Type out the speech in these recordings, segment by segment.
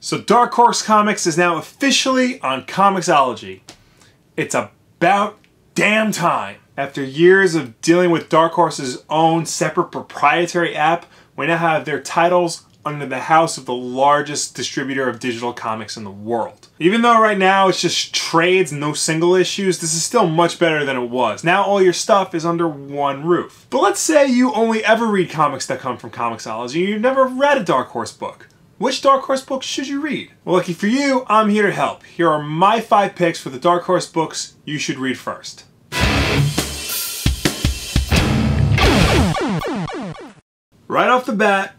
So Dark Horse Comics is now officially on Comixology. It's about damn time. After years of dealing with Dark Horse's own separate proprietary app, we now have their titles under the house of the largest distributor of digital comics in the world. Even though right now it's just trades, no single issues, this is still much better than it was. Now all your stuff is under one roof. But let's say you only ever read comics that come from Comixology and you've never read a Dark Horse book. Which Dark Horse books should you read? Well, lucky for you, I'm here to help. Here are my 5 picks for the Dark Horse books you should read first. Right off the bat,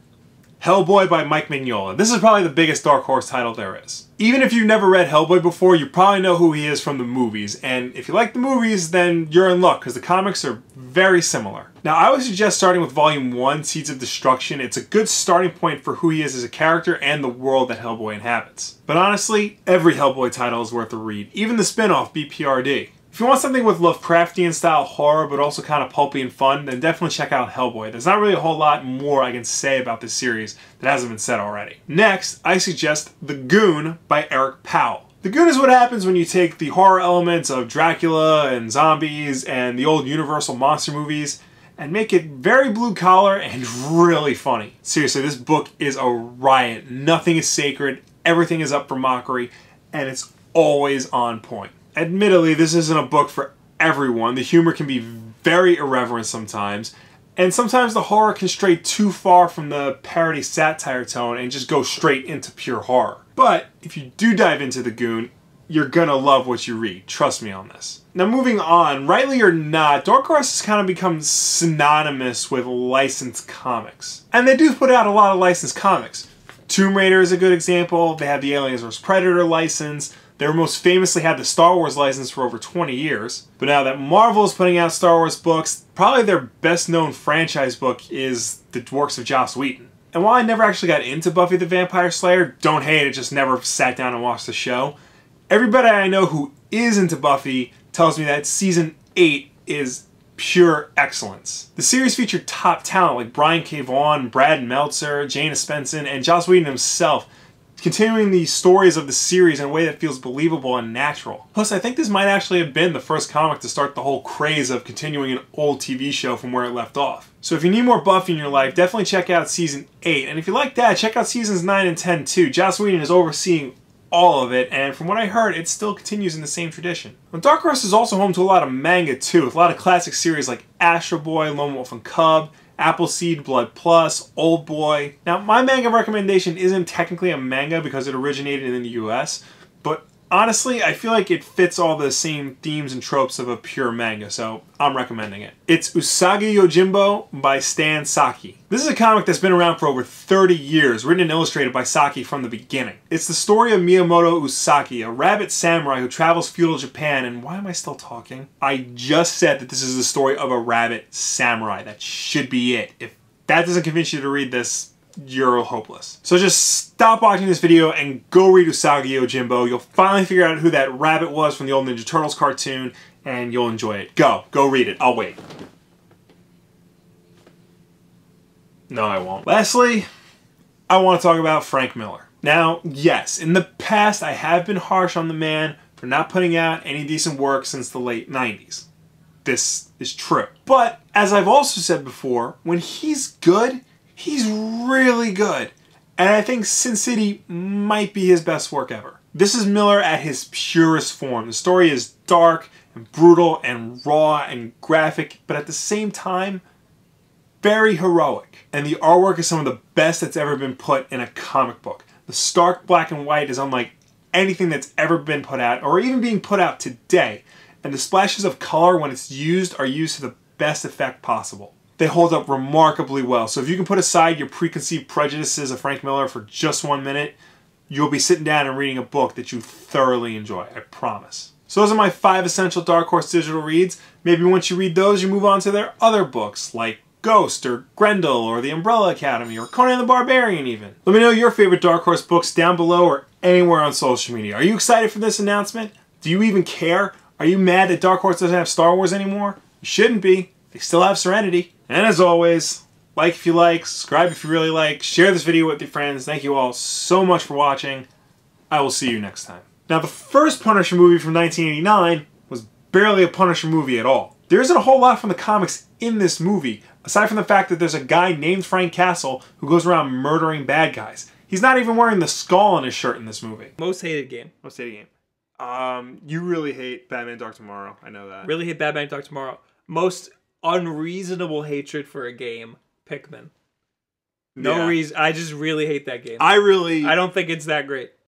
Hellboy by Mike Mignola. This is probably the biggest Dark Horse title there is. Even if you've never read Hellboy before, you probably know who he is from the movies. And if you like the movies, then you're in luck, because the comics are very similar. Now, I would suggest starting with Volume 1, Seeds of Destruction. It's a good starting point for who he is as a character and the world that Hellboy inhabits. But honestly, every Hellboy title is worth a read, even the spin-off BPRD. If you want something with Lovecraftian style horror but also kind of pulpy and fun, then definitely check out Hellboy. There's not really a whole lot more I can say about this series that hasn't been said already. Next, I suggest The Goon by Eric Powell. The Goon is what happens when you take the horror elements of Dracula and zombies and the old Universal monster movies and make it very blue collar and really funny. Seriously, this book is a riot. Nothing is sacred, everything is up for mockery, and it's always on point. Admittedly, this isn't a book for everyone. The humor can be very irreverent sometimes, and sometimes the horror can stray too far from the parody satire tone and just go straight into pure horror. But if you do dive into The Goon, you're gonna love what you read. Trust me on this. Now moving on, rightly or not, Dark Horse has kind of become synonymous with licensed comics. And they do put out a lot of licensed comics. Tomb Raider is a good example. They have the Aliens vs. Predator license. They most famously had the Star Wars license for over 20 years. But now that Marvel is putting out Star Wars books, probably their best known franchise book is The Works of Joss Whedon. And while I never actually got into Buffy the Vampire Slayer, don't hate it, just never sat down and watched the show, everybody I know who is into Buffy tells me that Season 8 is pure excellence. The series featured top talent like Brian K. Vaughan, Brad Meltzer, Jane Espenson, and Joss Whedon himself, continuing the stories of the series in a way that feels believable and natural. Plus, I think this might actually have been the first comic to start the whole craze of continuing an old TV show from where it left off. So if you need more Buffy in your life, definitely check out Season 8. And if you like that, check out Seasons 9 and 10 too. Joss Whedon is overseeing all of it, and from what I heard, it still continues in the same tradition. Now, Dark Horse is also home to a lot of manga too, with a lot of classic series like Astro Boy, Lone Wolf and Cub, Appleseed, Blood Plus, Oldboy. Now, my manga recommendation isn't technically a manga because it originated in the US, but honestly, I feel like it fits all the same themes and tropes of a pure manga, so I'm recommending it. It's Usagi Yojimbo by Stan Sakai. This is a comic that's been around for over 30 years, written and illustrated by Sakai from the beginning. It's the story of Miyamoto Usagi, a rabbit samurai who travels feudal Japan, and why am I still talking? I just said that this is the story of a rabbit samurai. That should be it. If that doesn't convince you to read this, you're hopeless. So just stop watching this video and go read Usagi Yojimbo. You'll finally figure out who that rabbit was from the old Ninja Turtles cartoon, and you'll enjoy it. Go read it. I'll wait. No, I won't. Lastly, I want to talk about Frank Miller. Now, yes, in the past I have been harsh on the man for not putting out any decent work since the late 90s. This is true. But, as I've also said before, when he's good, he's really good. And I think Sin City might be his best work ever. This is Miller at his purest form. The story is dark and brutal and raw and graphic, but at the same time, very heroic. And the artwork is some of the best that's ever been put in a comic book. The stark black and white is unlike anything that's ever been put out, or even being put out today. And the splashes of color, when it's used, are used to the best effect possible. They hold up remarkably well. So if you can put aside your preconceived prejudices of Frank Miller for just 1 minute, you'll be sitting down and reading a book that you thoroughly enjoy, I promise. So those are my 5 essential Dark Horse digital reads. Maybe once you read those, you move on to their other books, like Ghost, or Grendel, or The Umbrella Academy, or Conan the Barbarian even. Let me know your favorite Dark Horse books down below or anywhere on social media. Are you excited for this announcement? Do you even care? Are you mad that Dark Horse doesn't have Star Wars anymore? You shouldn't be. They still have Serenity. And as always, Like if you like, subscribe if you really like, share this video with your friends. Thank you all so much for watching. I will see you next time. Now, the first Punisher movie from 1989 was barely a Punisher movie at all. There isn't a whole lot from the comics in this movie, aside from the fact that there's a guy named Frank Castle who goes around murdering bad guys. He's not even wearing the skull on his shirt in this movie. Most hated game. Most hated game. You really hate Batman Dark Tomorrow. I know that. Really hate Batman Dark Tomorrow. Most unreasonable hatred for a game. Pikmin. No reason. I just really hate that game. I don't think it's that great.